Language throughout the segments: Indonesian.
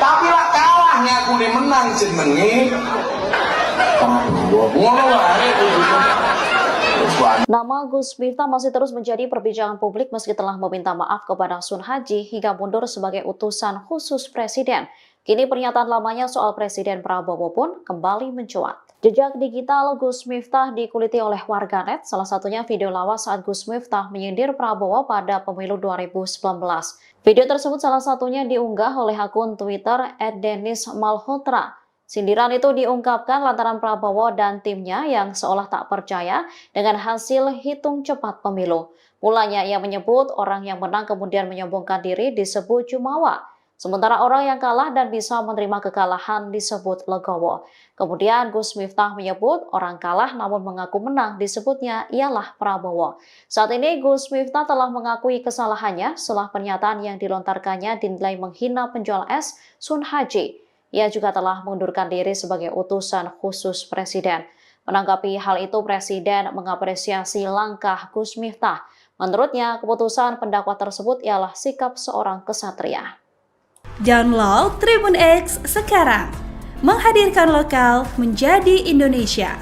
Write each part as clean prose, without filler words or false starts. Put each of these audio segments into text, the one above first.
Tapi lah kalah ngaku dia menang jenenge. Ngono wae kudu. Nama Gus Miftah masih terus menjadi perbincangan publik meski telah meminta maaf kepada Sun Haji hingga mundur sebagai utusan khusus Presiden. Kini pernyataan lamanya soal Presiden Prabowo pun kembali mencuat. Jejak digital Gus Miftah dikuliti oleh warganet, salah satunya video lawas saat Gus Miftah menyindir Prabowo pada pemilu 2019. Video tersebut salah satunya diunggah oleh akun Twitter @denismalhotra. Sindiran itu diungkapkan lantaran Prabowo dan timnya yang seolah tak percaya dengan hasil hitung cepat pemilu. Mulanya ia menyebut orang yang menang kemudian menyombongkan diri disebut jumawa. Sementara orang yang kalah dan bisa menerima kekalahan disebut legowo. Kemudian Gus Miftah menyebut orang kalah namun mengaku menang disebutnya ialah Prabowo. Saat ini Gus Miftah telah mengakui kesalahannya setelah pernyataan yang dilontarkannya dinilai menghina penjual es Sun Haji. Ia juga telah mengundurkan diri sebagai utusan khusus Presiden. Menanggapi hal itu, Presiden mengapresiasi langkah Gus Miftah. Menurutnya, keputusan pendakwa tersebut ialah sikap seorang kesatria. Download Tribun X sekarang, menghadirkan lokal menjadi Indonesia.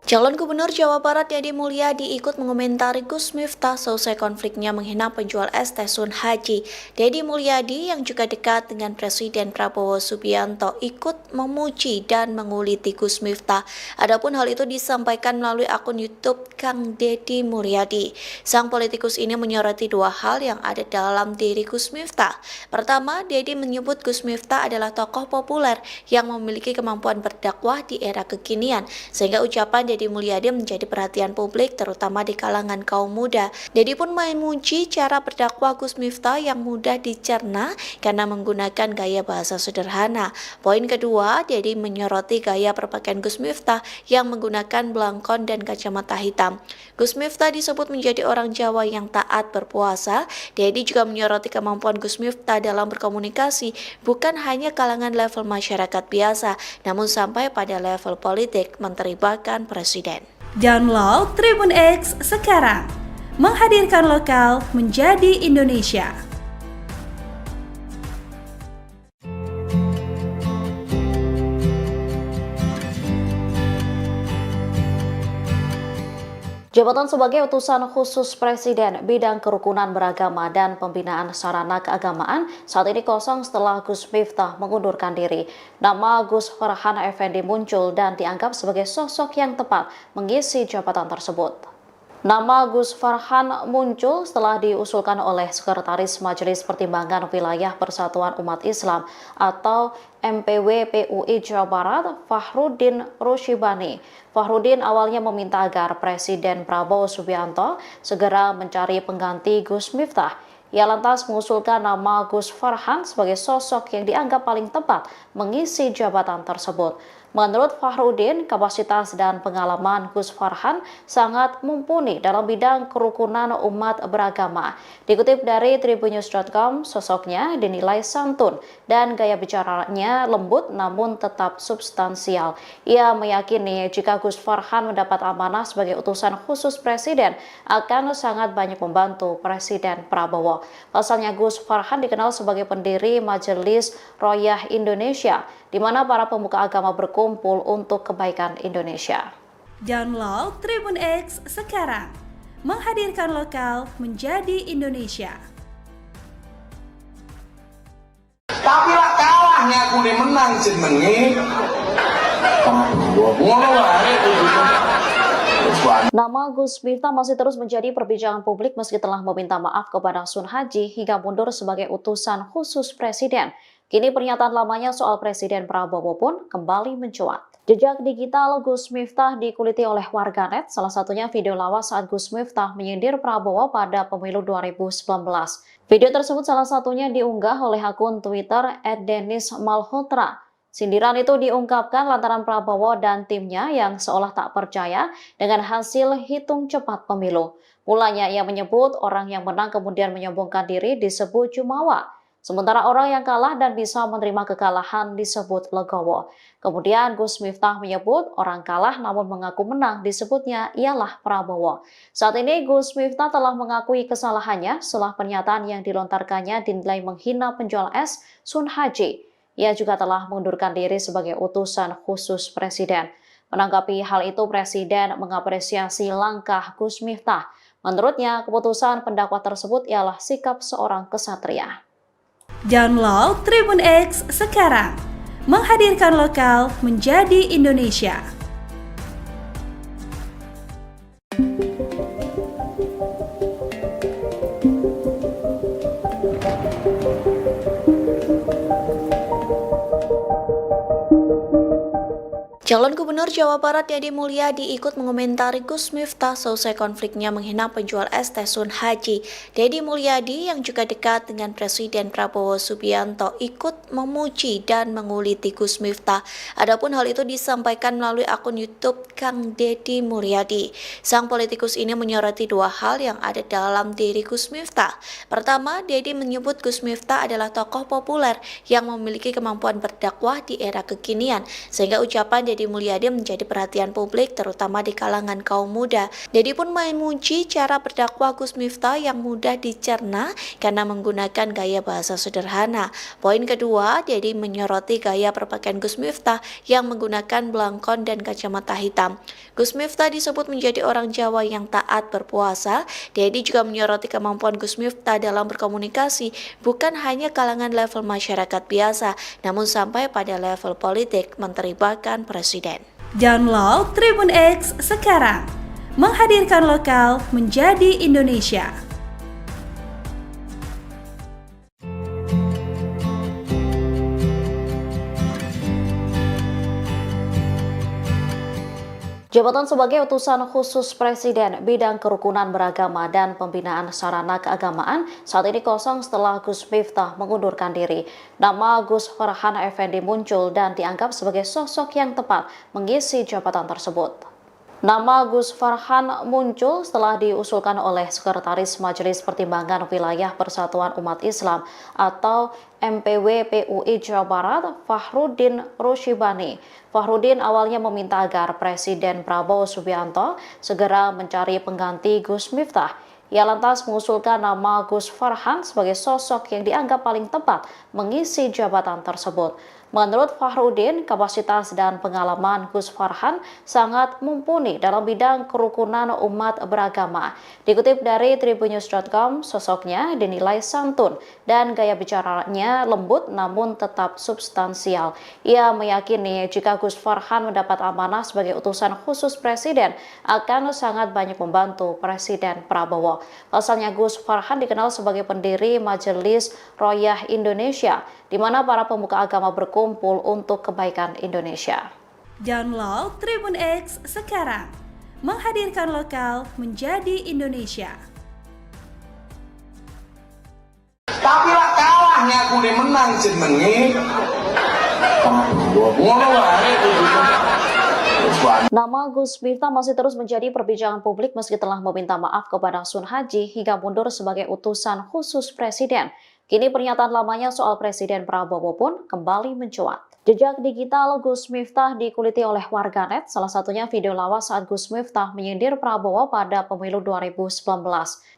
Calon Gubernur Jawa Barat Deddy Mulyadi ikut mengomentari Gus Miftah selesai konfliknya menghina penjual es teh Sun Haji. Deddy Mulyadi yang juga dekat dengan Presiden Prabowo Subianto ikut memuji dan menguliti Gus Miftah. Adapun hal itu disampaikan melalui akun YouTube Kang Deddy Mulyadi. Sang politikus ini menyoroti dua hal yang ada dalam diri Gus Miftah. Pertama, Deddy menyebut Gus Miftah adalah tokoh populer yang memiliki kemampuan berdakwah di era kekinian, sehingga ucapan Deddy Mulyadi menjadi perhatian publik terutama di kalangan kaum muda. Deddy pun memuji cara berdakwah Gus Miftah yang mudah dicerna karena menggunakan gaya bahasa sederhana. Poin kedua, Deddy menyoroti gaya berpakaian Gus Miftah yang menggunakan belangkon dan kacamata hitam. Gus Miftah disebut menjadi orang Jawa yang taat berpuasa. Deddy juga menyoroti kemampuan Gus Miftah dalam berkomunikasi bukan hanya kalangan level masyarakat biasa, namun sampai pada level politik, menteri bahkan presiden. Download Tribun X sekarang, menghadirkan lokal menjadi Indonesia. Jabatan sebagai utusan khusus Presiden bidang kerukunan beragama dan pembinaan sarana keagamaan saat ini kosong setelah Gus Miftah mengundurkan diri. Nama Gus Farhan Effendi muncul dan dianggap sebagai sosok yang tepat mengisi jabatan tersebut. Nama Gus Farhan muncul setelah diusulkan oleh Sekretaris Majelis Pertimbangan Wilayah Persatuan Umat Islam atau MPW PUI Jawa Barat, Fahrudin Rushibani. Fahrudin awalnya meminta agar Presiden Prabowo Subianto segera mencari pengganti Gus Miftah. Ia lantas mengusulkan nama Gus Farhan sebagai sosok yang dianggap paling tepat mengisi jabatan tersebut. Menurut Fahrudin, kapasitas dan pengalaman Gus Farhan sangat mumpuni dalam bidang kerukunan umat beragama. Dikutip dari tribunnews.com, sosoknya dinilai santun dan gaya bicaranya lembut namun tetap substansial. Ia meyakini jika Gus Farhan mendapat amanah sebagai utusan khusus Presiden akan sangat banyak membantu Presiden Prabowo. Pasalnya Gus Farhan dikenal sebagai pendiri Majelis Royah Indonesia, di mana para pemuka agama berkumpul untuk kebaikan Indonesia. Download Tribun X sekarang, menghadirkan lokal menjadi Indonesia. Tapi lah kalah ngaku dia menang jenenge. Ngono wae kudu. Nama Gus Miftah masih terus menjadi perbincangan publik meski telah meminta maaf kepada Sun Haji hingga mundur sebagai utusan khusus Presiden. Kini pernyataan lamanya soal Presiden Prabowo pun kembali mencuat. Jejak digital Gus Miftah dikuliti oleh warganet, salah satunya video lawas saat Gus Miftah menyindir Prabowo pada pemilu 2019. Video tersebut salah satunya diunggah oleh akun Twitter @denismalhotra. Sindiran itu diungkapkan lantaran Prabowo dan timnya yang seolah tak percaya dengan hasil hitung cepat pemilu. Mulanya ia menyebut orang yang menang kemudian menyombongkan diri disebut jumawa. Sementara orang yang kalah dan bisa menerima kekalahan disebut legowo. Kemudian Gus Miftah menyebut orang kalah namun mengaku menang disebutnya ialah Prabowo. Saat ini Gus Miftah telah mengakui kesalahannya setelah pernyataan yang dilontarkannya dinilai menghina penjual es Sun Haji. Ia juga telah mengundurkan diri sebagai utusan khusus Presiden. Menanggapi hal itu, Presiden mengapresiasi langkah Gus Miftah. Menurutnya, keputusan pendakwa tersebut ialah sikap seorang kesatria. Download Tribun X sekarang, menghadirkan lokal menjadi Indonesia. Calon Gubernur Jawa Barat Deddy Mulyadi ikut mengomentari Gus Miftah selesai konfliknya menghina penjual es teh Sun Haji. Deddy Mulyadi yang juga dekat dengan Presiden Prabowo Subianto ikut memuji dan menguliti Gus Miftah. Adapun hal itu disampaikan melalui akun YouTube Kang Deddy Mulyadi. Sang politikus ini menyoroti dua hal yang ada dalam diri Gus Miftah. Pertama, Deddy menyebut Gus Miftah adalah tokoh populer yang memiliki kemampuan berdakwah di era kekinian, sehingga ucapan Deddy Mulyadi menjadi perhatian publik terutama di kalangan kaum muda. Deddy pun memuji cara berdakwah Gus Miftah yang mudah dicerna karena menggunakan gaya bahasa sederhana. Poin kedua, Deddy menyoroti gaya berpakaian Gus Miftah yang menggunakan belangkon dan kacamata hitam. Gus Miftah disebut menjadi orang Jawa yang taat berpuasa. Deddy juga menyoroti kemampuan Gus Miftah dalam berkomunikasi bukan hanya kalangan level masyarakat biasa, namun sampai pada level politik menteri bahkan presiden. Download Tribun X sekarang, menghadirkan lokal menjadi Indonesia. Jabatan sebagai utusan khusus Presiden bidang kerukunan beragama dan pembinaan sarana keagamaan saat ini kosong setelah Gus Miftah mengundurkan diri. Nama Gus Farhan Effendi muncul dan dianggap sebagai sosok yang tepat mengisi jabatan tersebut. Nama Gus Farhan muncul setelah diusulkan oleh Sekretaris Majelis Pertimbangan Wilayah Persatuan Umat Islam atau MPW PUI Jawa Barat, Fahrudin Rushibani. Fahrudin awalnya meminta agar Presiden Prabowo Subianto segera mencari pengganti Gus Miftah. Ia lantas mengusulkan nama Gus Farhan sebagai sosok yang dianggap paling tepat mengisi jabatan tersebut. Menurut Fahrudin, kapasitas dan pengalaman Gus Farhan sangat mumpuni dalam bidang kerukunan umat beragama. Dikutip dari tribunnews.com, sosoknya dinilai santun dan gaya bicaranya lembut namun tetap substansial. Ia meyakini jika Gus Farhan mendapat amanah sebagai utusan khusus Presiden akan sangat banyak membantu Presiden Prabowo. Pasalnya Gus Farhan dikenal sebagai pendiri Majelis Royah Indonesia, di mana para pemuka agama berkumpul untuk kebaikan Indonesia. Download Tribun X sekarang, menghadirkan lokal menjadi Indonesia. Tapi lah kalahnya aku nih menang jenenge. Ngono wae. Nama Gus Miftah masih terus menjadi perbincangan publik meski telah meminta maaf kepada Sun Haji hingga mundur sebagai utusan khusus Presiden. Kini pernyataan lamanya soal Presiden Prabowo pun kembali mencuat. Jejak digital Gus Miftah dikuliti oleh warganet, salah satunya video lawas saat Gus Miftah menyindir Prabowo pada pemilu 2019.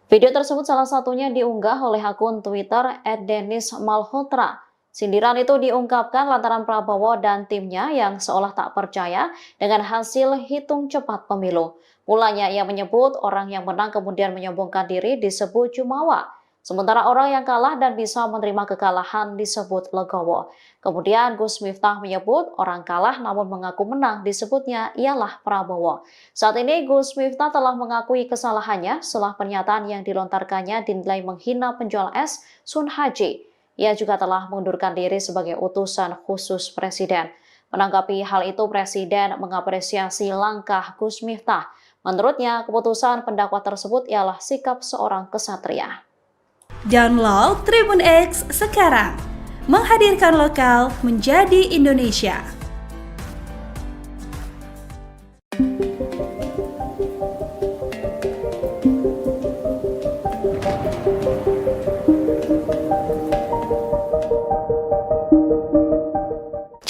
Video tersebut salah satunya diunggah oleh akun Twitter @denismalhotra. Sindiran itu diungkapkan lantaran Prabowo dan timnya yang seolah tak percaya dengan hasil hitung cepat pemilu. Mulanya ia menyebut orang yang menang kemudian menyombongkan diri disebut jumawa. Sementara orang yang kalah dan bisa menerima kekalahan disebut legowo. Kemudian Gus Miftah menyebut orang kalah namun mengaku menang disebutnya ialah Prabowo. Saat ini Gus Miftah telah mengakui kesalahannya setelah pernyataan yang dilontarkannya dinilai menghina penjual es Sun Haji. Ia juga telah mengundurkan diri sebagai utusan khusus Presiden. Menanggapi hal itu, Presiden mengapresiasi langkah Gus Miftah. Menurutnya, keputusan pendakwa tersebut ialah sikap seorang kesatria. Download Tribun X sekarang, menghadirkan lokal menjadi Indonesia.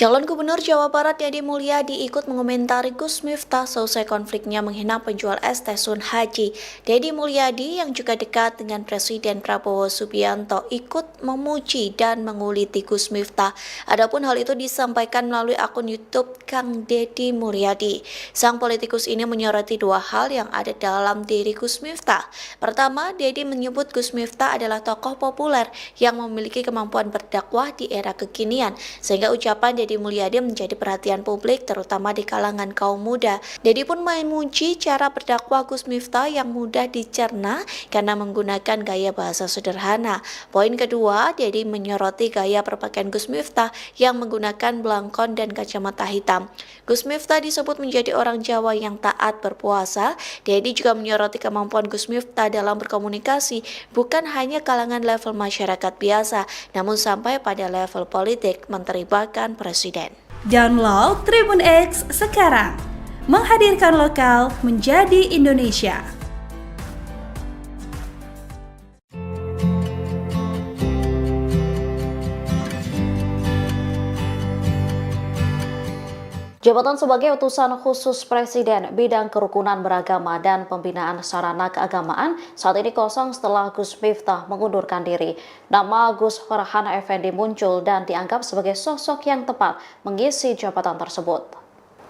Calon Gubernur Jawa Barat Deddy Mulyadi ikut mengomentari Gus Miftah selesai konfliknya menghina penjual es teh Sun Haji. Deddy Mulyadi yang juga dekat dengan Presiden Prabowo Subianto ikut memuji dan menguliti Gus Miftah. Adapun hal itu disampaikan melalui akun YouTube Kang Deddy Mulyadi. Sang politikus ini menyoroti dua hal yang ada dalam diri Gus Miftah. Pertama, Deddy menyebut Gus Miftah adalah tokoh populer yang memiliki kemampuan berdakwah di era kekinian, sehingga ucapan Deddy Mulyadi menjadi perhatian publik terutama di kalangan kaum muda. Deddy pun memuji cara berdakwah Gus Miftah yang mudah dicerna karena menggunakan gaya bahasa sederhana. Poin kedua, Deddy menyoroti gaya berpakaian Gus Miftah yang menggunakan belangkon dan kacamata hitam. Gus Miftah disebut menjadi orang Jawa yang taat berpuasa. Deddy juga menyoroti kemampuan Gus Miftah dalam berkomunikasi bukan hanya kalangan level masyarakat biasa, namun sampai pada level politik menteri bahkan presiden. Download Tribun X sekarang, menghadirkan lokal menjadi Indonesia. Jabatan sebagai utusan khusus Presiden bidang kerukunan beragama dan pembinaan sarana keagamaan saat ini kosong setelah Gus Miftah mengundurkan diri. Nama Gus Farhan Effendi muncul dan dianggap sebagai sosok yang tepat mengisi jabatan tersebut.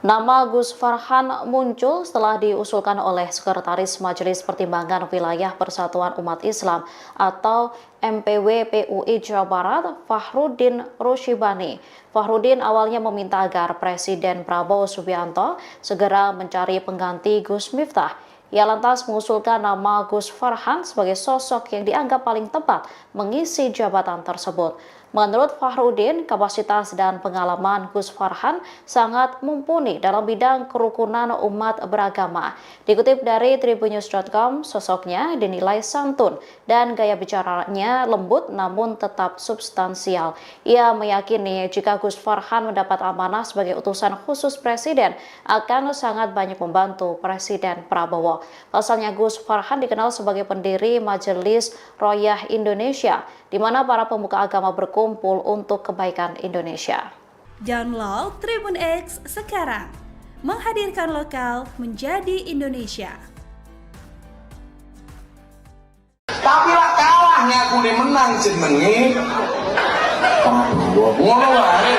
Nama Gus Farhan muncul setelah diusulkan oleh Sekretaris Majelis Pertimbangan Wilayah Persatuan Umat Islam atau MPW PUI Jawa Barat, Fahrudin Rushibani. Fahrudin awalnya meminta agar Presiden Prabowo Subianto segera mencari pengganti Gus Miftah. Ia lantas mengusulkan nama Gus Farhan sebagai sosok yang dianggap paling tepat mengisi jabatan tersebut. Menurut Fahrudin, kapasitas dan pengalaman Gus Farhan sangat mumpuni dalam bidang kerukunan umat beragama. Dikutip dari tribunnews.com, sosoknya dinilai santun dan gaya bicaranya lembut namun tetap substansial. Ia meyakini jika Gus Farhan mendapat amanah sebagai utusan khusus Presiden akan sangat banyak membantu Presiden Prabowo. Pasalnya Gus Farhan dikenal sebagai pendiri Majelis Royah Indonesia, di mana para pemuka agama berkumpul untuk kebaikan Indonesia. Download Tribun X sekarang, menghadirkan lokal menjadi Indonesia. Tapi lah kalahnya aku nih menang jenenge. Ngono wae.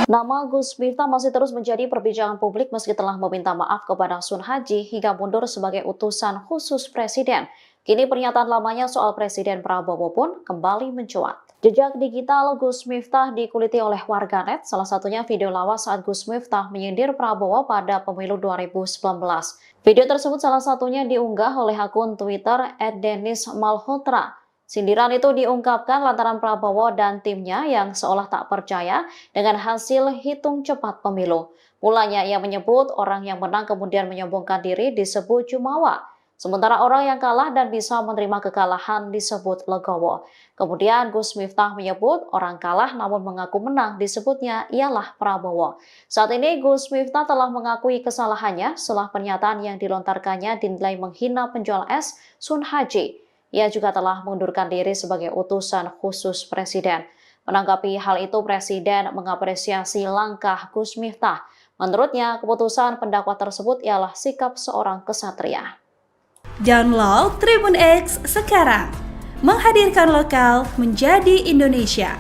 Nama Gus Miftah masih terus menjadi perbincangan publik meski telah meminta maaf kepada Sun Haji hingga mundur sebagai utusan khusus Presiden. Kini pernyataan lamanya soal Presiden Prabowo pun kembali mencuat. Jejak digital Gus Miftah dikuliti oleh warganet, salah satunya video lawas saat Gus Miftah menyindir Prabowo pada pemilu 2019. Video tersebut salah satunya diunggah oleh akun Twitter @denismalhotra. Sindiran itu diungkapkan lantaran Prabowo dan timnya yang seolah tak percaya dengan hasil hitung cepat pemilu. Mulanya ia menyebut orang yang menang kemudian menyombongkan diri disebut jumawa. Sementara orang yang kalah dan bisa menerima kekalahan disebut legowo. Kemudian Gus Miftah menyebut orang kalah namun mengaku menang disebutnya ialah Prabowo. Saat ini Gus Miftah telah mengakui kesalahannya setelah pernyataan yang dilontarkannya dinilai menghina penjual es Sun Haji. Ia juga telah mengundurkan diri sebagai utusan khusus Presiden. Menanggapi hal itu, Presiden mengapresiasi langkah Gus Miftah. Menurutnya, keputusan pendakwa tersebut ialah sikap seorang kesatria. Download Tribun X sekarang, menghadirkan lokal menjadi Indonesia.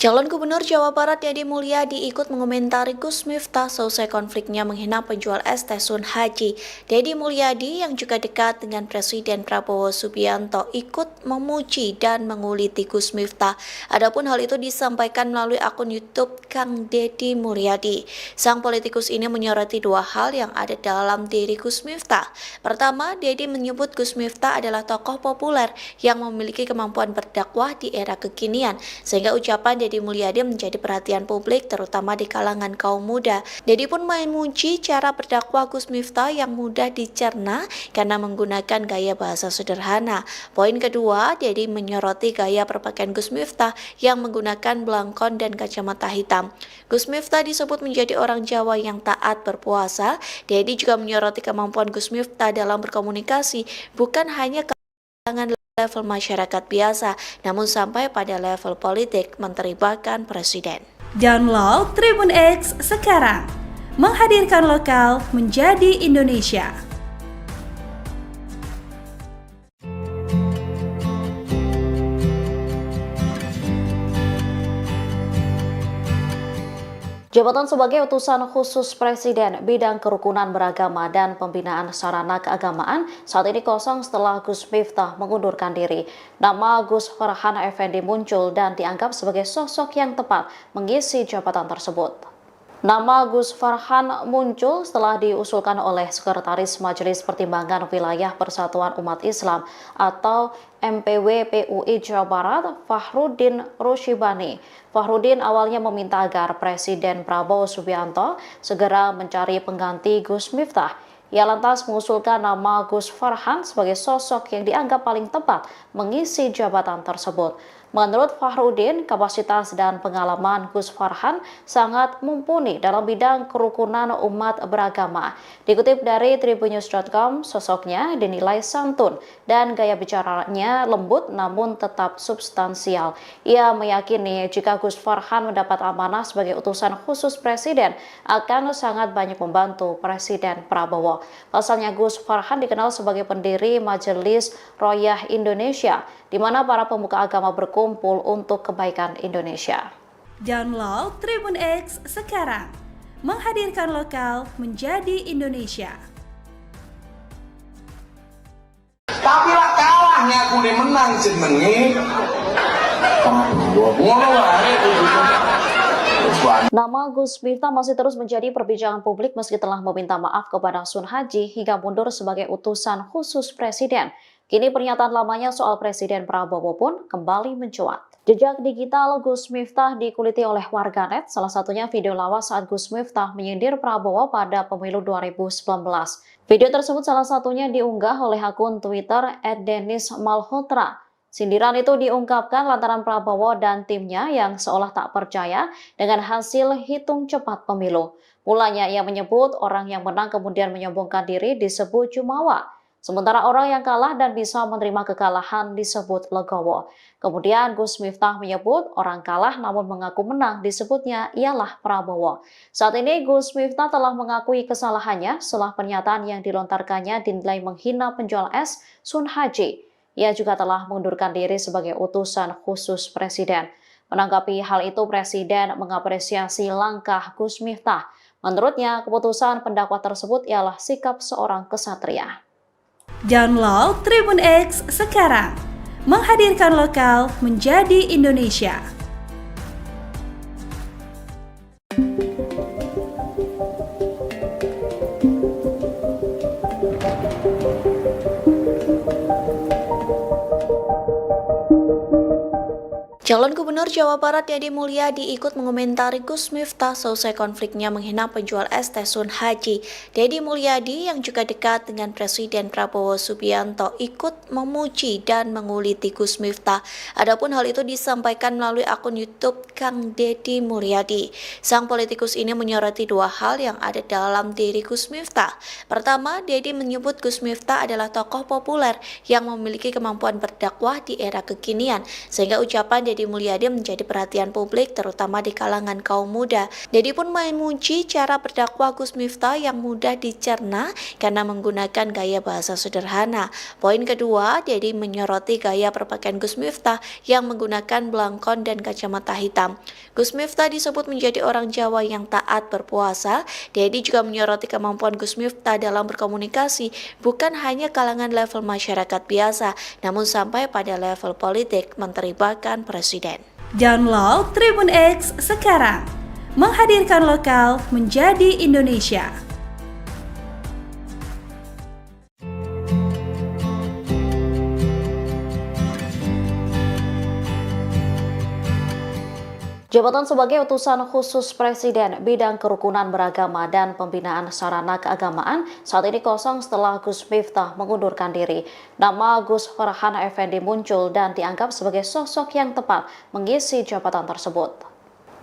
Calon Gubernur Jawa Barat Deddy Mulyadi ikut mengomentari Gus Miftah selesai konfliknya menghina penjual es teh Sun Haji. Deddy Mulyadi yang juga dekat dengan Presiden Prabowo Subianto ikut memuji dan menguliti Gus Miftah. Adapun hal itu disampaikan melalui akun YouTube Kang Deddy Mulyadi. Sang politikus ini menyoroti dua hal yang ada dalam diri Gus Miftah. Pertama, Deddy menyebut Gus Miftah adalah tokoh populer yang memiliki kemampuan berdakwah di era kekinian, sehingga ucapan Deddy Mulyadi menjadi perhatian publik terutama di kalangan kaum muda. Deddy pun memuji cara berdakwah Gus Miftah yang mudah dicerna karena menggunakan gaya bahasa sederhana. Poin kedua, Deddy menyoroti gaya berpakaian Gus Miftah yang menggunakan belangkon dan kacamata hitam. Gus Miftah disebut menjadi orang Jawa yang taat berpuasa. Deddy juga menyoroti kemampuan Gus Miftah dalam berkomunikasi bukan hanya kalangan level masyarakat biasa, namun sampai pada level politik menteri bahkan presiden. Download Tribun X sekarang, menghadirkan lokal menjadi Indonesia. Jabatan sebagai utusan khusus Presiden bidang kerukunan beragama dan pembinaan sarana keagamaan saat ini kosong setelah Gus Miftah mengundurkan diri. Nama Gus Farhan Effendi muncul dan dianggap sebagai sosok yang tepat mengisi jabatan tersebut. Nama Gus Farhan muncul setelah diusulkan oleh Sekretaris Majelis Pertimbangan Wilayah Persatuan Umat Islam atau MPW PUI Jawa Barat, Fahrudin Rushibani. Fahrudin awalnya meminta agar Presiden Prabowo Subianto segera mencari pengganti Gus Miftah. Ia lantas mengusulkan nama Gus Farhan sebagai sosok yang dianggap paling tepat mengisi jabatan tersebut. Menurut Fahrudin, kapasitas dan pengalaman Gus Farhan sangat mumpuni dalam bidang kerukunan umat beragama. Dikutip dari tribunnews.com, sosoknya dinilai santun dan gaya bicaranya lembut namun tetap substansial. Ia meyakini jika Gus Farhan mendapat amanah sebagai utusan khusus Presiden akan sangat banyak membantu Presiden Prabowo. Pasalnya Gus Farhan dikenal sebagai pendiri Majelis Royah Indonesia, di mana para pemuka agama berkumpul untuk kebaikan Indonesia. Download Tribun X sekarang, menghadirkan lokal menjadi Indonesia. Tapi lah kalahnya aku nih menang jenenge. Ngono wae. Nama Gus Miftah masih terus menjadi perbincangan publik meski telah meminta maaf kepada Sun Haji hingga mundur sebagai utusan khusus Presiden. Kini pernyataan lamanya soal Presiden Prabowo pun kembali mencuat. Jejak digital Gus Miftah dikuliti oleh warganet, salah satunya video lawas saat Gus Miftah menyindir Prabowo pada pemilu 2019. Video tersebut salah satunya diunggah oleh akun Twitter @denismalhotra. Sindiran itu diungkapkan lantaran Prabowo dan timnya yang seolah tak percaya dengan hasil hitung cepat pemilu. Mulanya ia menyebut orang yang menang kemudian menyombongkan diri disebut jumawa. Sementara orang yang kalah dan bisa menerima kekalahan disebut legowo. Kemudian Gus Miftah menyebut orang kalah namun mengaku menang disebutnya ialah Prabowo. Saat ini Gus Miftah telah mengakui kesalahannya setelah pernyataan yang dilontarkannya dinilai menghina penjual es Sun Haji. Ia juga telah mengundurkan diri sebagai utusan khusus Presiden. Menanggapi hal itu, Presiden mengapresiasi langkah Gus Miftah. Menurutnya, keputusan pendakwa tersebut ialah sikap seorang kesatria. Download Tribun X sekarang, menghadirkan lokal menjadi Indonesia. Calon Gubernur Jawa Barat Deddy Mulyadi ikut mengomentari Gus Miftah selesai konfliknya menghina penjual es teh Sun Haji. Deddy Mulyadi yang juga dekat dengan Presiden Prabowo Subianto ikut memuji dan menguliti Gus Miftah. Adapun hal itu disampaikan melalui akun YouTube Kang Deddy Mulyadi. Sang politikus ini menyoroti dua hal yang ada dalam diri Gus Miftah. Pertama, Deddy menyebut Gus Miftah adalah tokoh populer yang memiliki kemampuan berdakwah di era kekinian, sehingga ucapan Deddy Mulyadi menjadi perhatian publik terutama di kalangan kaum muda. Deddy pun memuji cara berdakwah Gus Miftah yang mudah dicerna karena menggunakan gaya bahasa sederhana. Poin kedua, Deddy menyoroti gaya berpakaian Gus Miftah yang menggunakan belangkon dan kacamata hitam. Gus Miftah disebut menjadi orang Jawa yang taat berpuasa. Deddy juga menyoroti kemampuan Gus Miftah dalam berkomunikasi bukan hanya kalangan level masyarakat biasa, namun sampai pada level politik menteri bahkan presiden. Download Tribun X sekarang, menghadirkan lokal menjadi Indonesia. Jabatan sebagai utusan khusus Presiden bidang kerukunan beragama dan pembinaan sarana keagamaan saat ini kosong setelah Gus Miftah mengundurkan diri. Nama Gus Farhan Effendi muncul dan dianggap sebagai sosok yang tepat mengisi jabatan tersebut.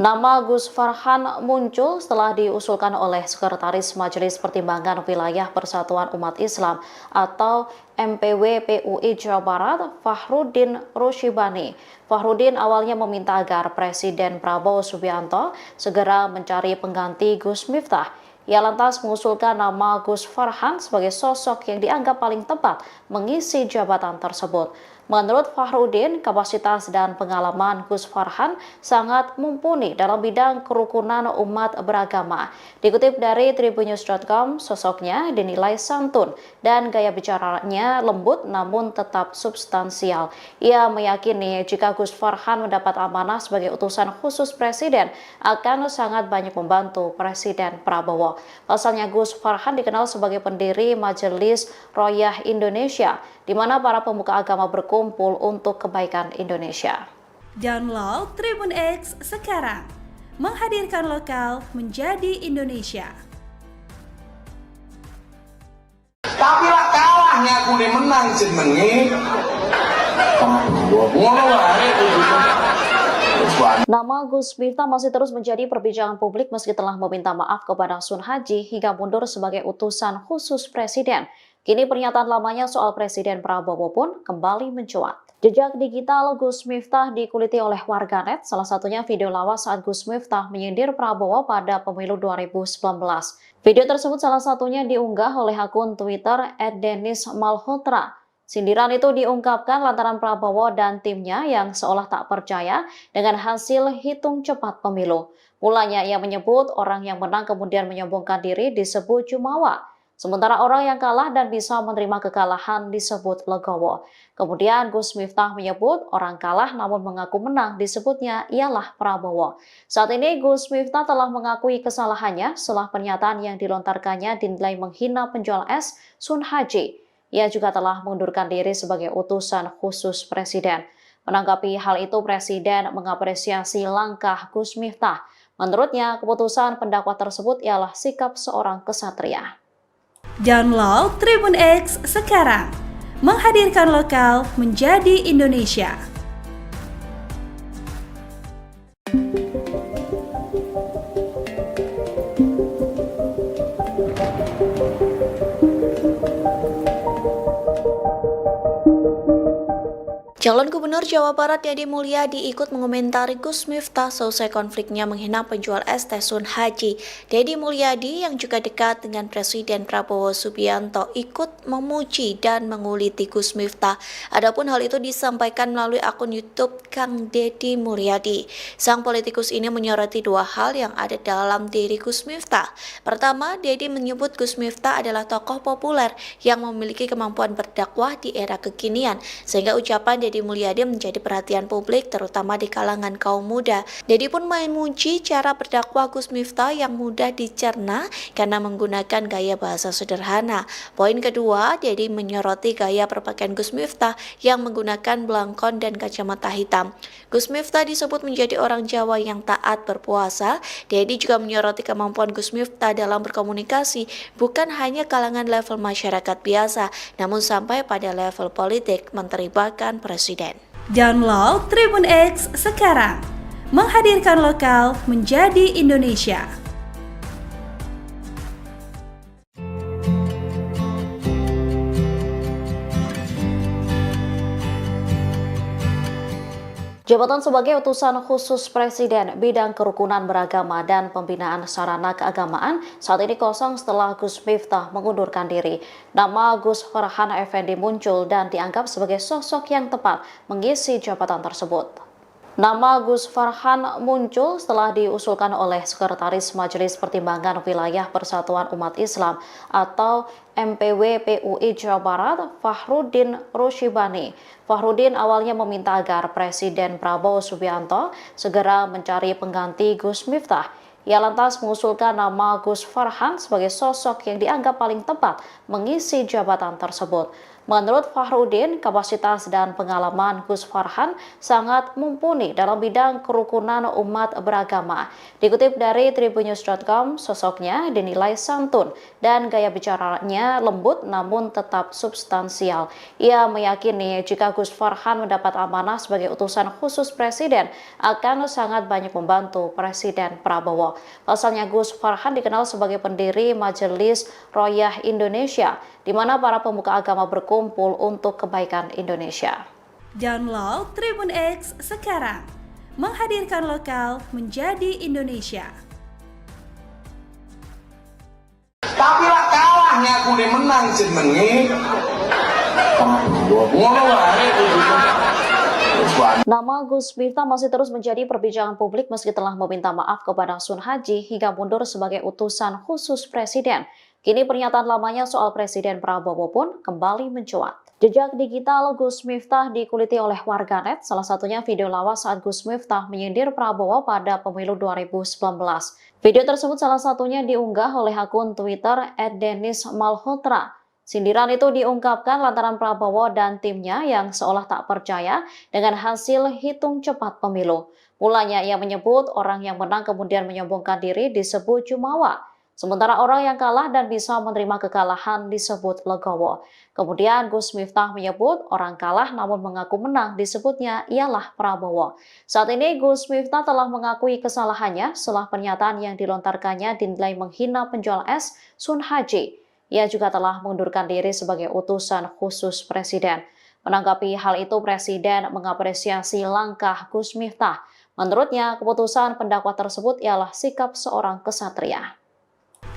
Nama Gus Farhan muncul setelah diusulkan oleh Sekretaris Majelis Pertimbangan Wilayah Persatuan Umat Islam atau MPW PUI Jawa Barat, Fahrudin Rushibani. Fahrudin awalnya meminta agar Presiden Prabowo Subianto segera mencari pengganti Gus Miftah. Ia lantas mengusulkan nama Gus Farhan sebagai sosok yang dianggap paling tepat mengisi jabatan tersebut. Menurut Fahrudin, kapasitas dan pengalaman Gus Farhan sangat mumpuni dalam bidang kerukunan umat beragama. Dikutip dari tribunnews.com, sosoknya dinilai santun dan gaya bicaranya lembut namun tetap substansial. Ia meyakini jika Gus Farhan mendapat amanah sebagai utusan khusus Presiden akan sangat banyak membantu Presiden Prabowo. Pasalnya Gus Farhan dikenal sebagai pendiri Majelis Royah Indonesia, di mana para pemuka agama berkumpul untuk kebaikan Indonesia. Download Tribun X sekarang, menghadirkan lokal menjadi Indonesia. Tapi lah kalah ngaku nih menang jenenge. Ngono wae Nama Gus Miftah masih terus menjadi perbincangan publik meski telah meminta maaf kepada Sun Haji hingga mundur sebagai utusan khusus Presiden. Kini pernyataan lamanya soal Presiden Prabowo pun kembali mencuat. Jejak digital Gus Miftah dikuliti oleh warganet, salah satunya video lawas saat Gus Miftah menyindir Prabowo pada pemilu 2019. Video tersebut salah satunya diunggah oleh akun Twitter @denismalhotra. Sindiran itu diungkapkan lantaran Prabowo dan timnya yang seolah tak percaya dengan hasil hitung cepat pemilu. Mulanya ia menyebut orang yang menang kemudian menyombongkan diri disebut jumawa. Sementara orang yang kalah dan bisa menerima kekalahan disebut legowo. Kemudian Gus Miftah menyebut orang kalah namun mengaku menang disebutnya ialah Prabowo. Saat ini Gus Miftah telah mengakui kesalahannya setelah pernyataan yang dilontarkannya dinilai menghina penjual es Sun Haji. Ia juga telah mengundurkan diri sebagai utusan khusus Presiden. Menanggapi hal itu, Presiden mengapresiasi langkah Gus Miftah. Menurutnya, keputusan pendakwa tersebut ialah sikap seorang kesatria. Download Tribun X sekarang, menghadirkan lokal menjadi Indonesia. Calon Gubernur Jawa Barat Deddy Mulyadi ikut mengomentari Gus Miftah selesai konfliknya menghina penjual es teh Sun Haji. Deddy Mulyadi yang juga dekat dengan Presiden Prabowo Subianto ikut memuji dan menguliti Gus Miftah. Adapun hal itu disampaikan melalui akun YouTube Kang Deddy Mulyadi. Sang politikus ini menyoroti dua hal yang ada dalam diri Gus Miftah. Pertama, Deddy menyebut Gus Miftah adalah tokoh populer yang memiliki kemampuan berdakwah di era kekinian, sehingga ucapan Deddy Mulyadi menjadi perhatian publik terutama di kalangan kaum muda. Deddy pun memuji cara berdakwah Gus Miftah yang mudah dicerna karena menggunakan gaya bahasa sederhana. Poin kedua, Deddy menyoroti gaya berpakaian Gus Miftah yang menggunakan belangkon dan kacamata hitam. Gus Miftah disebut menjadi orang Jawa yang taat berpuasa. Deddy juga menyoroti kemampuan Gus Miftah dalam berkomunikasi bukan hanya kalangan level masyarakat biasa, namun sampai pada level politik, menteri bahkan presiden. Download Tribun X sekarang, menghadirkan lokal menjadi Indonesia. Jabatan sebagai utusan khusus Presiden bidang kerukunan beragama dan pembinaan sarana keagamaan saat ini kosong setelah Gus Miftah mengundurkan diri. Nama Gus Farhan Effendi muncul dan dianggap sebagai sosok yang tepat mengisi jabatan tersebut. Nama Gus Farhan muncul setelah diusulkan oleh Sekretaris Majelis Pertimbangan Wilayah Persatuan Umat Islam atau MPW PUI Jawa Barat, Fahrudin Rushibani. Fahrudin awalnya meminta agar Presiden Prabowo Subianto segera mencari pengganti Gus Miftah. Ia lantas mengusulkan nama Gus Farhan sebagai sosok yang dianggap paling tepat mengisi jabatan tersebut. Menurut Fahrudin, kapasitas dan pengalaman Gus Farhan sangat mumpuni dalam bidang kerukunan umat beragama. Dikutip dari tribunnews.com, sosoknya dinilai santun dan gaya bicaranya lembut namun tetap substansial. Ia meyakini jika Gus Farhan mendapat amanah sebagai utusan khusus Presiden akan sangat banyak membantu Presiden Prabowo. Pasalnya Gus Farhan dikenal sebagai pendiri Majelis Royah Indonesia, di mana para pemuka agama berkumpul untuk kebaikan Indonesia. Download Tribun X sekarang, menghadirkan lokal menjadi Indonesia. Tapi lah kalahnya aku nih menang jenenge. Ngono wae. Nama Gus Miftah masih terus menjadi perbincangan publik meski telah meminta maaf kepada Sun Haji hingga mundur sebagai utusan khusus Presiden. Kini pernyataan lamanya soal Presiden Prabowo pun kembali mencuat. Jejak digital Gus Miftah dikuliti oleh warganet, salah satunya video lawas saat Gus Miftah menyindir Prabowo pada pemilu 2019. Video tersebut salah satunya diunggah oleh akun Twitter @denismalhotra. Sindiran itu diungkapkan lantaran Prabowo dan timnya yang seolah tak percaya dengan hasil hitung cepat pemilu. Mulanya ia menyebut orang yang menang kemudian menyombongkan diri disebut jumawa. Sementara orang yang kalah dan bisa menerima kekalahan disebut legowo. Kemudian Gus Miftah menyebut orang kalah namun mengaku menang disebutnya ialah Prabowo. Saat ini Gus Miftah telah mengakui kesalahannya setelah pernyataan yang dilontarkannya dinilai menghina penjual es Sun Haji. Ia juga telah mengundurkan diri sebagai utusan khusus Presiden. Menanggapi hal itu, Presiden mengapresiasi langkah Gus Miftah. Menurutnya, keputusan pendakwa tersebut ialah sikap seorang kesatria.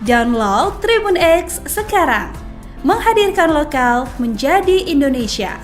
Download Tribun X sekarang, menghadirkan lokal menjadi Indonesia.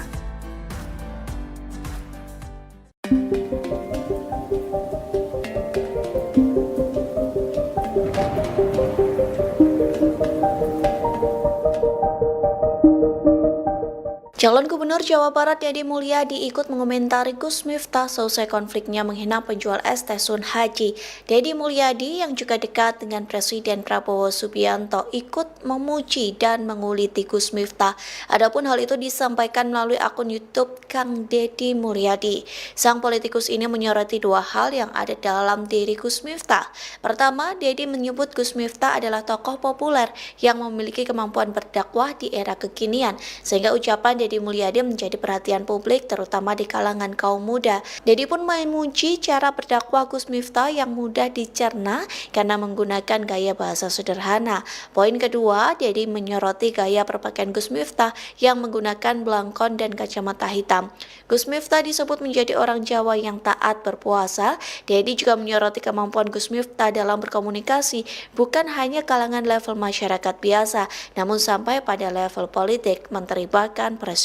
Calon Gubernur Jawa Barat Deddy Mulyadi ikut mengomentari Gus Miftah selesai konfliknya menghina penjual es teh Sun Haji. Deddy Mulyadi yang juga dekat dengan Presiden Prabowo Subianto ikut memuji dan menguliti Gus Miftah. Adapun hal itu disampaikan melalui akun YouTube Kang Deddy Mulyadi. Sang politikus ini menyoroti dua hal yang ada dalam diri Gus Miftah. Pertama, Deddy menyebut Gus Miftah adalah tokoh populer yang memiliki kemampuan berdakwah di era kekinian, sehingga ucapan Deddy Mulyadi menjadi perhatian publik terutama di kalangan kaum muda. Deddy pun memuji cara berdakwah Gus Miftah yang mudah dicerna karena menggunakan gaya bahasa sederhana. Poin kedua, Deddy menyoroti gaya berpakaian Gus Miftah yang menggunakan belangkon dan kacamata hitam. Gus Miftah disebut menjadi orang Jawa yang taat berpuasa. Deddy juga menyoroti kemampuan Gus Miftah dalam berkomunikasi bukan hanya kalangan level masyarakat biasa, namun sampai pada level politik menteri bahkan presiden.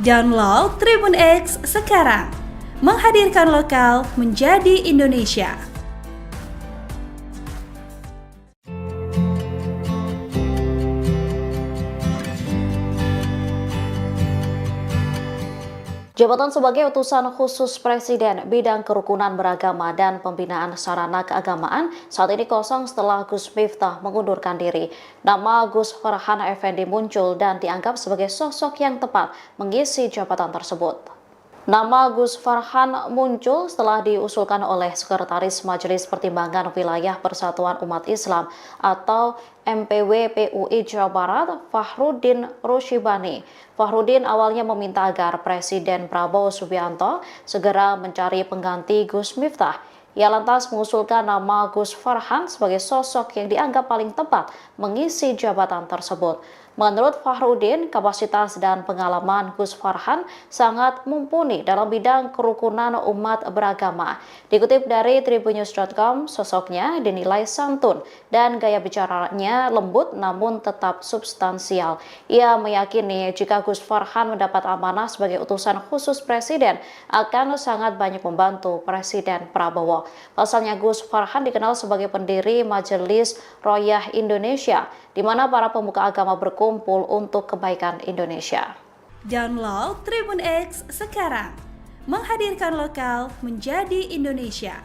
Download Tribun X sekarang, menghadirkan lokal menjadi Indonesia. Jabatan sebagai utusan khusus Presiden bidang kerukunan beragama dan pembinaan sarana keagamaan saat ini kosong setelah Gus Miftah mengundurkan diri. Nama Gus Farhan Effendi muncul dan dianggap sebagai sosok yang tepat mengisi jabatan tersebut. Nama Gus Farhan muncul setelah diusulkan oleh Sekretaris Majelis Pertimbangan Wilayah Persatuan Umat Islam atau MPW PUI Jawa Barat, Fahrudin Rushibani. Fahrudin awalnya meminta agar Presiden Prabowo Subianto segera mencari pengganti Gus Miftah. Ia lantas mengusulkan nama Gus Farhan sebagai sosok yang dianggap paling tepat mengisi jabatan tersebut. Menurut Fahrudin, kapasitas dan pengalaman Gus Farhan sangat mumpuni dalam bidang kerukunan umat beragama. Dikutip dari tribunnews.com, sosoknya dinilai santun dan gaya bicaranya lembut namun tetap substansial. Ia meyakini jika Gus Farhan mendapat amanah sebagai utusan khusus Presiden akan sangat banyak membantu Presiden Prabowo. Pasalnya Gus Farhan dikenal sebagai pendiri Majelis Royah Indonesia, di mana para pemuka agama berkumpul untuk kebaikan Indonesia. Download Tribun X sekarang, menghadirkan lokal menjadi Indonesia.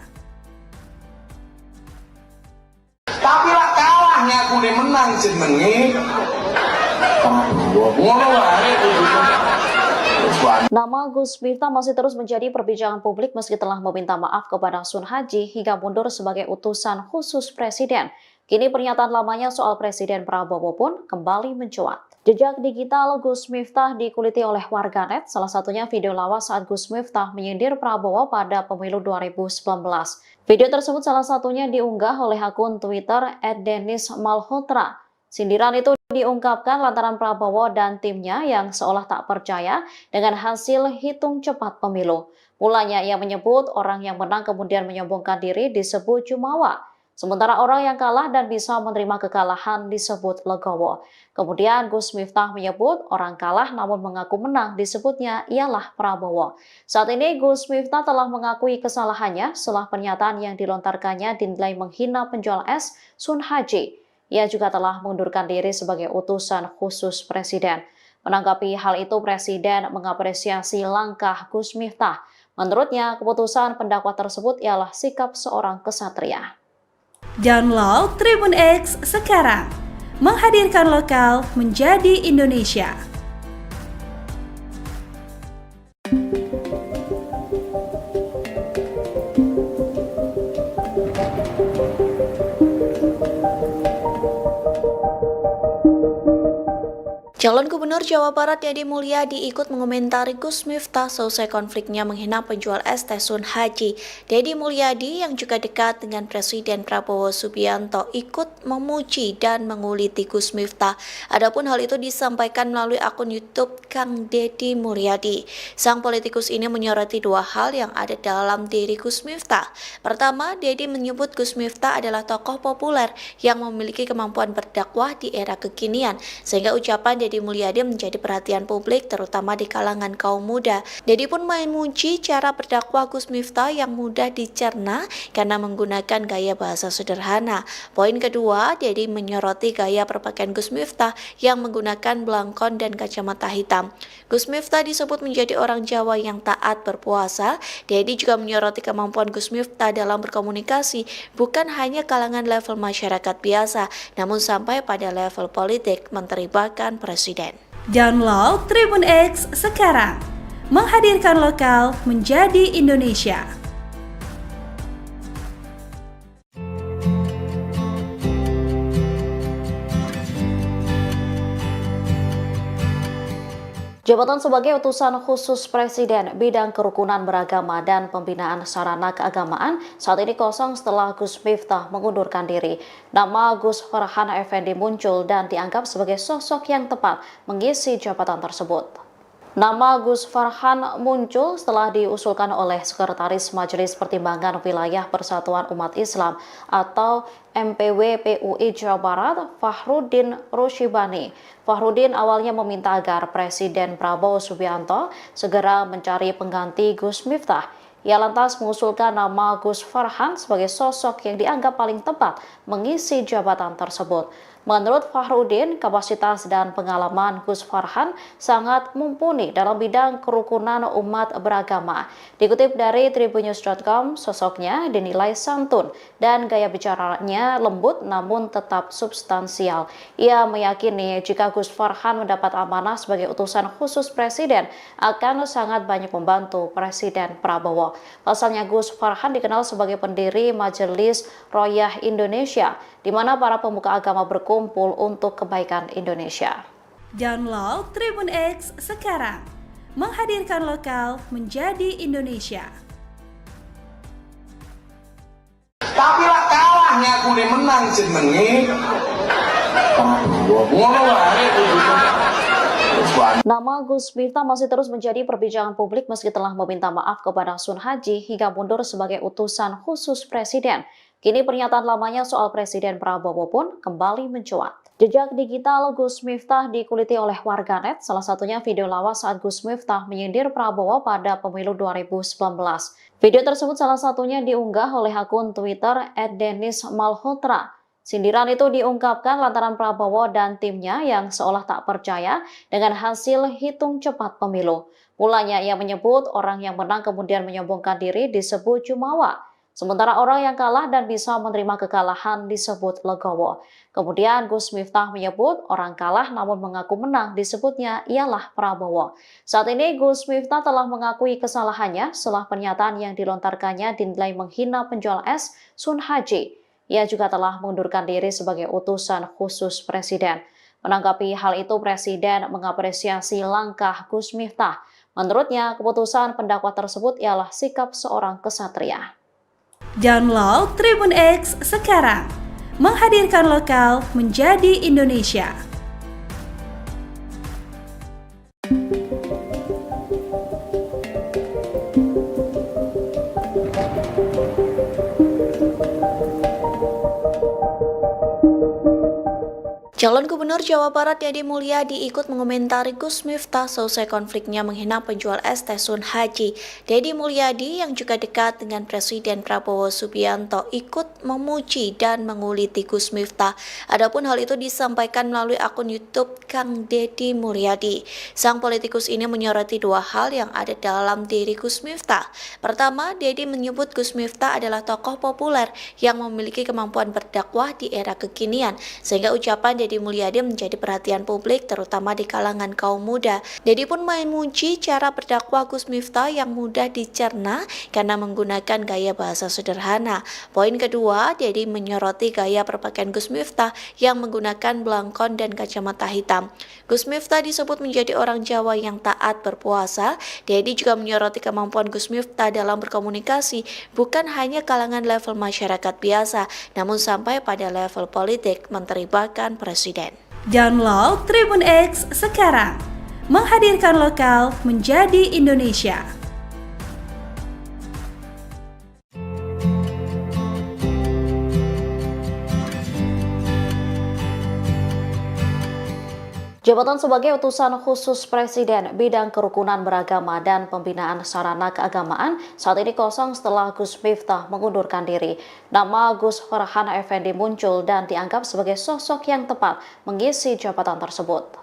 Tapi lah kalahnya aku nih menang jenenge. Prabowo. Ngono wae kudu. Nama Gus Miftah masih terus menjadi perbincangan publik meski telah meminta maaf kepada Sun Haji hingga mundur sebagai utusan khusus Presiden. Kini pernyataan lamanya soal Presiden Prabowo pun kembali mencuat. Jejak digital Gus Miftah dikuliti oleh warganet, salah satunya video lawas saat Gus Miftah menyindir Prabowo pada pemilu 2019. Video tersebut salah satunya diunggah oleh akun Twitter @denismalhotra. Sindiran itu diungkapkan lantaran Prabowo dan timnya yang seolah tak percaya dengan hasil hitung cepat pemilu. Mulanya ia menyebut orang yang menang kemudian menyombongkan diri disebut jumawa. Sementara orang yang kalah dan bisa menerima kekalahan disebut legowo. Kemudian Gus Miftah menyebut orang kalah namun mengaku menang disebutnya ialah Prabowo. Saat ini Gus Miftah telah mengakui kesalahannya setelah pernyataan yang dilontarkannya dinilai menghina penjual es Sun Haji. Ia juga telah mengundurkan diri sebagai utusan khusus Presiden. Menanggapi hal itu, Presiden mengapresiasi langkah Gus Miftah. Menurutnya, keputusan pendakwa tersebut ialah sikap seorang kesatria. Download Tribun X sekarang, menghadirkan lokal menjadi Indonesia. Calon Gubernur Jawa Barat Deddy Mulyadi ikut mengomentari Gus Miftah selesai konfliknya menghina penjual es teh Sun Haji. Deddy Mulyadi yang juga dekat dengan Presiden Prabowo Subianto ikut memuji dan menguliti Gus Miftah. Adapun hal itu disampaikan melalui akun YouTube Kang Deddy Mulyadi. Sang politikus ini menyoroti dua hal yang ada dalam diri Gus Miftah. Pertama, Deddy menyebut Gus Miftah adalah tokoh populer yang memiliki kemampuan berdakwah di era kekinian, sehingga ucapan Deddy Mulyadi menjadi perhatian publik terutama di kalangan kaum muda. Deddy pun memuji cara berdakwah Gus Miftah yang mudah dicerna karena menggunakan gaya bahasa sederhana. Poin kedua, Deddy menyoroti gaya berpakaian Gus Miftah yang menggunakan belangkon dan kacamata hitam. Gus Miftah disebut menjadi orang Jawa yang taat berpuasa. Deddy juga menyoroti kemampuan Gus Miftah dalam berkomunikasi bukan hanya kalangan level masyarakat biasa, namun sampai pada level politik, menteri bahkan presiden. Download Tribun X sekarang, menghadirkan lokal menjadi Indonesia. Jabatan sebagai utusan khusus Presiden bidang kerukunan beragama dan pembinaan sarana keagamaan saat ini kosong setelah Gus Miftah mengundurkan diri. Nama Gus Farhan Effendi muncul dan dianggap sebagai sosok yang tepat mengisi jabatan tersebut. Nama Gus Farhan muncul setelah diusulkan oleh Sekretaris Majelis Pertimbangan Wilayah Persatuan Umat Islam atau MPW PUI Jawa Barat, Fahrudin Rushibani. Fahrudin awalnya meminta agar Presiden Prabowo Subianto segera mencari pengganti Gus Miftah. Ia lantas mengusulkan nama Gus Farhan sebagai sosok yang dianggap paling tepat mengisi jabatan tersebut. Menurut Fahrudin, kapasitas dan pengalaman Gus Farhan sangat mumpuni dalam bidang kerukunan umat beragama. Dikutip dari tribunnews.com, sosoknya dinilai santun dan gaya bicaranya lembut namun tetap substansial. Ia meyakini jika Gus Farhan mendapat amanah sebagai utusan khusus Presiden akan sangat banyak membantu Presiden Prabowo. Pasalnya Gus Farhan dikenal sebagai pendiri Majelis Royah Indonesia, di mana para pemuka agama berkumpul untuk kebaikan Indonesia. Download Tribun X sekarang, menghadirkan lokal menjadi Indonesia. Tapi lah kalahnya kudu menang jenenge. Prabowo. Ngono wae kudu. Nama Gus Miftah masih terus menjadi perbincangan publik meski telah meminta maaf kepada Sun Haji hingga mundur sebagai utusan khusus Presiden. Kini pernyataan lamanya soal Presiden Prabowo pun kembali mencuat. Jejak digital Gus Miftah dikuliti oleh warganet, salah satunya video lawas saat Gus Miftah menyindir Prabowo pada pemilu 2019. Video tersebut salah satunya diunggah oleh akun Twitter @denismalhotra. Sindiran itu diungkapkan lantaran Prabowo dan timnya yang seolah tak percaya dengan hasil hitung cepat pemilu. Mulanya ia menyebut orang yang menang kemudian menyombongkan diri disebut jumawa. Sementara orang yang kalah dan bisa menerima kekalahan disebut legowo. Kemudian Gus Miftah menyebut orang kalah namun mengaku menang disebutnya ialah Prabowo. Saat ini Gus Miftah telah mengakui kesalahannya setelah pernyataan yang dilontarkannya dinilai menghina penjual es Sun Haji. Ia juga telah mengundurkan diri sebagai utusan khusus Presiden. Menanggapi hal itu, Presiden mengapresiasi langkah Gus Miftah. Menurutnya, keputusan pendakwa tersebut ialah sikap seorang kesatria. Download Tribun X sekarang, menghadirkan lokal menjadi Indonesia. Calon Gubernur Jawa Barat Deddy Mulyadi ikut mengomentari Gus Miftah selesai konfliknya menghina penjual es teh Sun Haji. Deddy Mulyadi yang juga dekat dengan Presiden Prabowo Subianto ikut memuji dan menguliti Gus Miftah. Adapun hal itu disampaikan melalui akun YouTube Kang Deddy Mulyadi. Sang politikus ini menyoroti dua hal yang ada dalam diri Gus Miftah. Pertama, Deddy menyebut Gus Miftah adalah tokoh populer yang memiliki kemampuan berdakwah di era kekinian, sehingga ucapan Deddy Mulyadi menjadi perhatian publik terutama di kalangan kaum muda. Deddy pun memuji cara berdakwah Gus Miftah yang mudah dicerna karena menggunakan gaya bahasa sederhana. Poin kedua, Deddy menyoroti gaya berpakaian Gus Miftah yang menggunakan belangkon dan kacamata hitam. Gus Miftah disebut menjadi orang Jawa yang taat berpuasa. Deddy juga menyoroti kemampuan Gus Miftah dalam berkomunikasi bukan hanya kalangan level masyarakat biasa, namun sampai pada level politik, menteri bahkan presiden. Download Tribun X sekarang, menghadirkan lokal menjadi Indonesia. Jabatan sebagai utusan khusus Presiden bidang kerukunan beragama dan pembinaan sarana keagamaan saat ini kosong setelah Gus Miftah mengundurkan diri. Nama Gus Farhan Effendi muncul dan dianggap sebagai sosok yang tepat mengisi jabatan tersebut.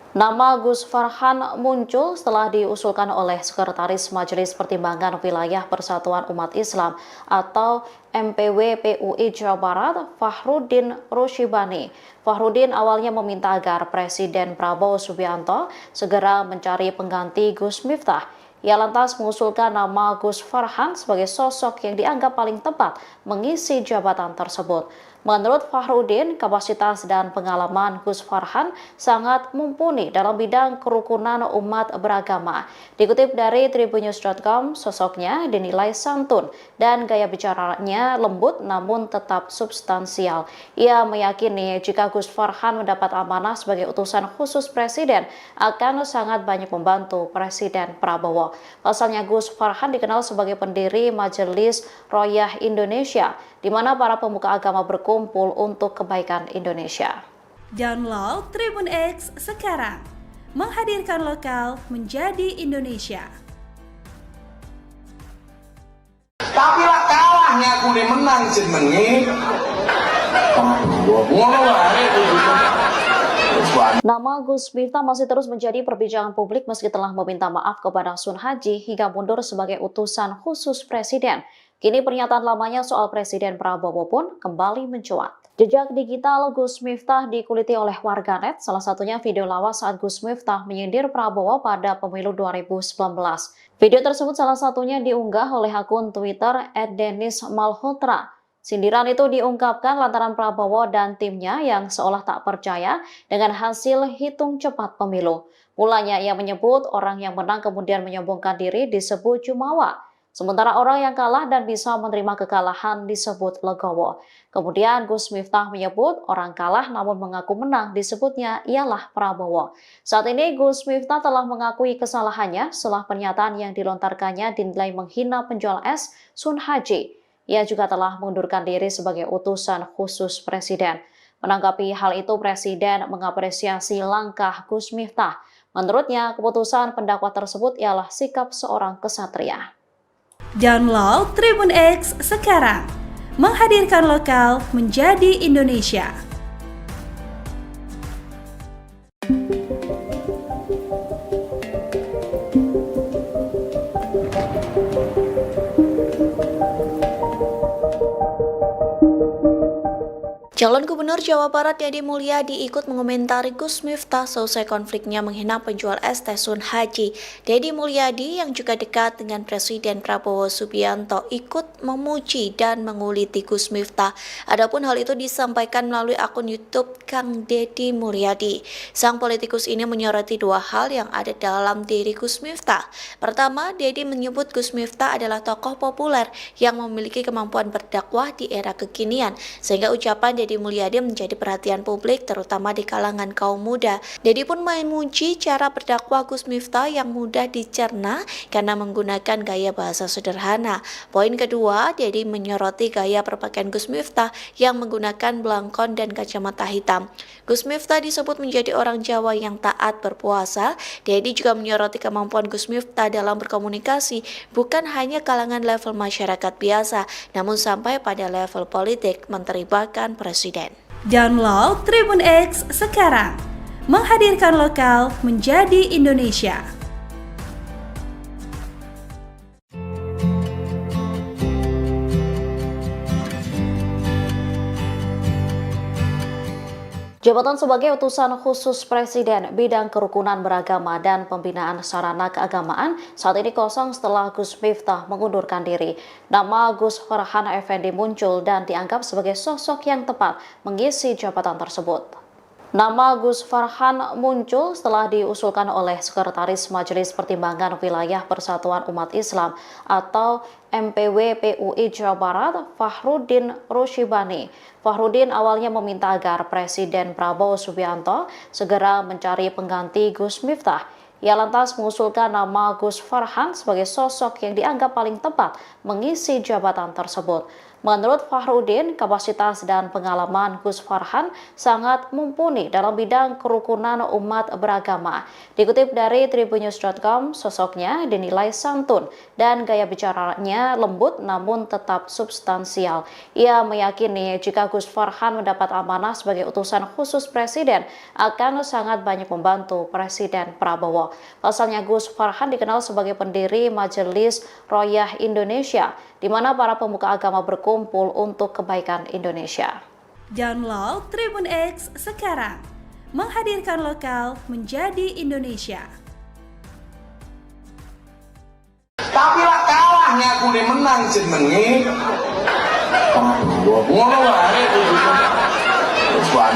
Nama Gus Farhan muncul setelah diusulkan oleh Sekretaris Majelis Pertimbangan Wilayah Persatuan Umat Islam atau MPW PUI Jawa Barat, Fahrudin Rushibani. Fahrudin awalnya meminta agar Presiden Prabowo Subianto segera mencari pengganti Gus Miftah. Ia lantas mengusulkan nama Gus Farhan sebagai sosok yang dianggap paling tepat mengisi jabatan tersebut. Menurut Fahrudin, kapasitas dan pengalaman Gus Farhan sangat mumpuni dalam bidang kerukunan umat beragama. Dikutip dari tribunnews.com, sosoknya dinilai santun dan gaya bicaranya lembut namun tetap substansial. Ia meyakini jika Gus Farhan mendapat amanah sebagai utusan khusus Presiden akan sangat banyak membantu Presiden Prabowo. Pasalnya Gus Farhan dikenal sebagai pendiri Majelis Royah Indonesia, di mana para pemuka agama berkumpul untuk kebaikan Indonesia. Download Tribun X sekarang, menghadirkan lokal menjadi Indonesia. Tapi lah kalahnya aku udah menang jenenge. Ngono wae. Nama Gus Miftah masih terus menjadi perbincangan publik meski telah meminta maaf kepada Sun Haji hingga mundur sebagai utusan khusus Presiden. Kini pernyataan lamanya soal Presiden Prabowo pun kembali mencuat. Jejak digital Gus Miftah dikuliti oleh warganet, salah satunya video lawas saat Gus Miftah menyindir Prabowo pada pemilu 2019. Video tersebut salah satunya diunggah oleh akun Twitter @denismalhotra. Sindiran itu diungkapkan lantaran Prabowo dan timnya yang seolah tak percaya dengan hasil hitung cepat pemilu. Mulanya ia menyebut orang yang menang kemudian menyombongkan diri disebut jumawa. Sementara orang yang kalah dan bisa menerima kekalahan disebut legowo. Kemudian Gus Miftah menyebut orang kalah namun mengaku menang disebutnya ialah Prabowo. Saat ini Gus Miftah telah mengakui kesalahannya setelah pernyataan yang dilontarkannya dinilai menghina penjual es Sun Haji. Ia juga telah mengundurkan diri sebagai utusan khusus Presiden. Menanggapi hal itu, Presiden mengapresiasi langkah Gus Miftah. Menurutnya, keputusan pendakwa tersebut ialah sikap seorang kesatria. Download Tribun X sekarang, menghadirkan lokal menjadi Indonesia. Calon Gubernur Jawa Barat Deddy Mulyadi ikut mengomentari Gus Miftah selesai konfliknya menghina penjual es teh Sun Haji. Deddy Mulyadi yang juga dekat dengan Presiden Prabowo Subianto ikut memuji dan menguliti Gus Miftah. Adapun hal itu disampaikan melalui akun YouTube Kang Deddy Mulyadi. Sang politikus ini menyoroti dua hal yang ada dalam diri Gus Miftah. Pertama, Deddy menyebut Gus Miftah adalah tokoh populer yang memiliki kemampuan berdakwah di era kekinian, sehingga ucapan Deddy Mulyadi menjadi perhatian publik terutama di kalangan kaum muda. Deddy pun memuji cara berdakwah Gus Miftah yang mudah dicerna karena menggunakan gaya bahasa sederhana. Poin kedua, Deddy menyoroti gaya berpakaian Gus Miftah yang menggunakan belangkon dan kacamata hitam. Gus Miftah disebut menjadi orang Jawa yang taat berpuasa. Deddy juga menyoroti kemampuan Gus Miftah dalam berkomunikasi bukan hanya kalangan level masyarakat biasa, namun sampai pada level politik, menteri bahkan presiden. Download Tribun X sekarang, menghadirkan lokal menjadi Indonesia. Jabatan sebagai utusan khusus Presiden bidang kerukunan beragama dan pembinaan sarana keagamaan saat ini kosong setelah Gus Miftah mengundurkan diri. Nama Gus Farhan Effendi muncul dan dianggap sebagai sosok yang tepat mengisi jabatan tersebut. Nama Gus Farhan muncul setelah diusulkan oleh Sekretaris Majelis Pertimbangan Wilayah Persatuan Umat Islam atau MPW PUI Jawa Barat, Fahrudin Rushibani. Fahrudin awalnya meminta agar Presiden Prabowo Subianto segera mencari pengganti Gus Miftah. Ia lantas mengusulkan nama Gus Farhan sebagai sosok yang dianggap paling tepat mengisi jabatan tersebut. Menurut Fahrudin, kapasitas dan pengalaman Gus Farhan sangat mumpuni dalam bidang kerukunan umat beragama. Dikutip dari tribunnews.com, sosoknya dinilai santun dan gaya bicaranya lembut namun tetap substansial. Ia meyakini jika Gus Farhan mendapat amanah sebagai utusan khusus Presiden akan sangat banyak membantu Presiden Prabowo. Pasalnya Gus Farhan dikenal sebagai pendiri Majelis Royah Indonesia, di mana para pemuka agama berkumpul untuk kebaikan Indonesia. Download Tribun X sekarang, menghadirkan lokal menjadi Indonesia. Tapi lah kalahnya aku udah menang jenenge. Ngono wae.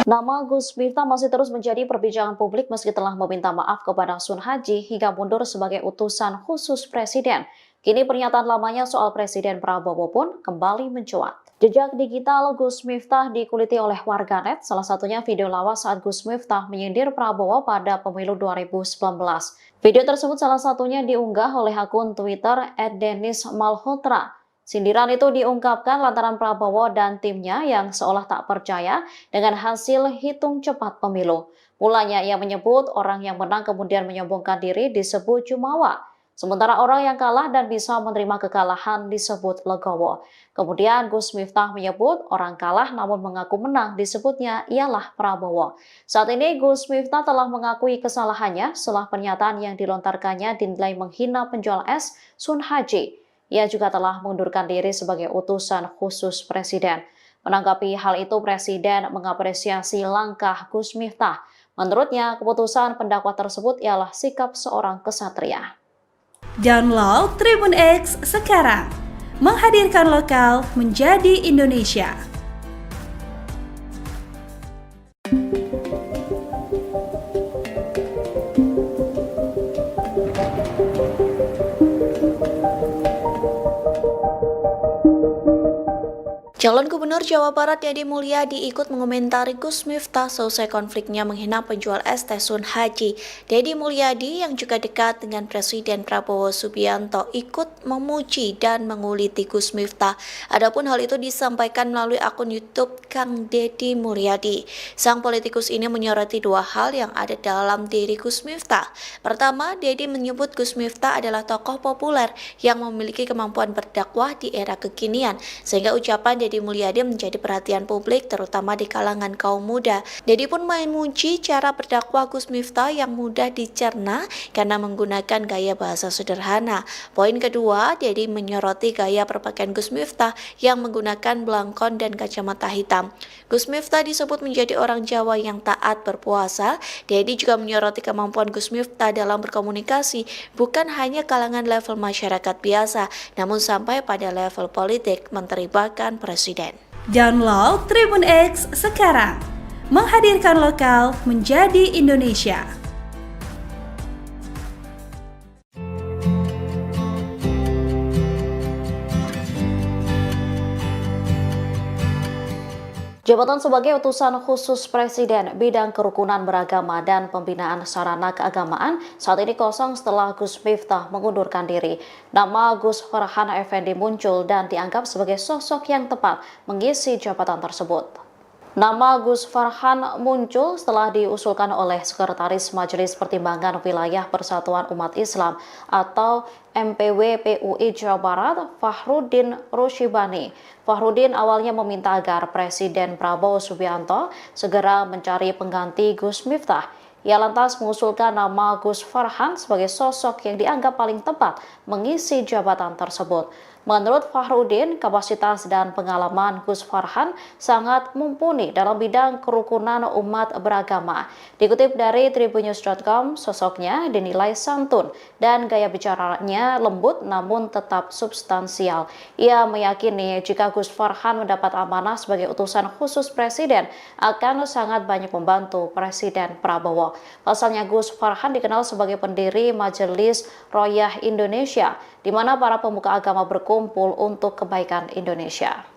Nama Gus Miftah masih terus menjadi perbincangan publik meski telah meminta maaf kepada Sun Haji hingga mundur sebagai utusan khusus Presiden. Kini pernyataan lamanya soal Presiden Prabowo pun kembali mencuat. Jejak digital Gus Miftah dikuliti oleh warganet, salah satunya video lawas saat Gus Miftah menyindir Prabowo pada pemilu 2019. Video tersebut salah satunya diunggah oleh akun Twitter @denismalhotra. Sindiran itu diungkapkan lantaran Prabowo dan timnya yang seolah tak percaya dengan hasil hitung cepat pemilu. Mulanya ia menyebut orang yang menang kemudian menyombongkan diri disebut jumawa. Sementara orang yang kalah dan bisa menerima kekalahan disebut legowo. Kemudian Gus Miftah menyebut orang kalah namun mengaku menang disebutnya ialah Prabowo. Saat ini Gus Miftah telah mengakui kesalahannya setelah pernyataan yang dilontarkannya dinilai menghina penjual es Sun Haji. Ia juga telah mengundurkan diri sebagai utusan khusus Presiden. Menanggapi hal itu, Presiden mengapresiasi langkah Gus Miftah. Menurutnya, keputusan pendakwa tersebut ialah sikap seorang kesatria. Download Tribun X sekarang, menghadirkan lokal menjadi Indonesia. Calon Gubernur Jawa Barat Deddy Mulyadi ikut mengomentari Gus Miftah selesai konfliknya menghina penjual es teh Sun Haji. Deddy Mulyadi yang juga dekat dengan Presiden Prabowo Subianto ikut memuji dan menguliti Gus Miftah. Adapun hal itu disampaikan melalui akun YouTube Kang Deddy Mulyadi. Sang politikus ini menyoroti dua hal yang ada dalam diri Gus Miftah. Pertama, Deddy menyebut Gus Miftah adalah tokoh populer yang memiliki kemampuan berdakwah di era kekinian, sehingga ucapan Deddy Mulyadi menjadi perhatian publik terutama di kalangan kaum muda. Deddy pun memuji cara berdakwah Gus Miftah yang mudah dicerna karena menggunakan gaya bahasa sederhana. Poin kedua, Deddy menyoroti gaya berpakaian Gus Miftah yang menggunakan belangkon dan kacamata hitam. Gus Miftah disebut menjadi orang Jawa yang taat berpuasa. Deddy juga menyoroti kemampuan Gus Miftah dalam berkomunikasi bukan hanya kalangan level masyarakat biasa, namun sampai pada level politik, menteri bahkan presiden. Download Tribun X sekarang, menghadirkan lokal menjadi Indonesia. Jabatan sebagai utusan khusus Presiden bidang kerukunan beragama dan pembinaan sarana keagamaan saat ini kosong setelah Gus Miftah mengundurkan diri. Nama Gus Farhan Effendi muncul dan dianggap sebagai sosok yang tepat mengisi jabatan tersebut. Nama Gus Farhan muncul setelah diusulkan oleh Sekretaris Majelis Pertimbangan Wilayah Persatuan Umat Islam atau MPW PUI Jawa Barat, Fahrudin Rushibani. Fahrudin awalnya meminta agar Presiden Prabowo Subianto segera mencari pengganti Gus Miftah. Ia lantas mengusulkan nama Gus Farhan sebagai sosok yang dianggap paling tepat mengisi jabatan tersebut. Menurut Fahrudin, kapasitas dan pengalaman Gus Farhan sangat mumpuni dalam bidang kerukunan umat beragama. Dikutip dari tribunnews.com, sosoknya dinilai santun dan gaya bicaranya lembut namun tetap substansial. Ia meyakini jika Gus Farhan mendapat amanah sebagai utusan khusus Presiden akan sangat banyak membantu Presiden Prabowo. Pasalnya Gus Farhan dikenal sebagai pendiri Majelis Royah Indonesia, di mana para pemuka agama berkumpul untuk kebaikan Indonesia.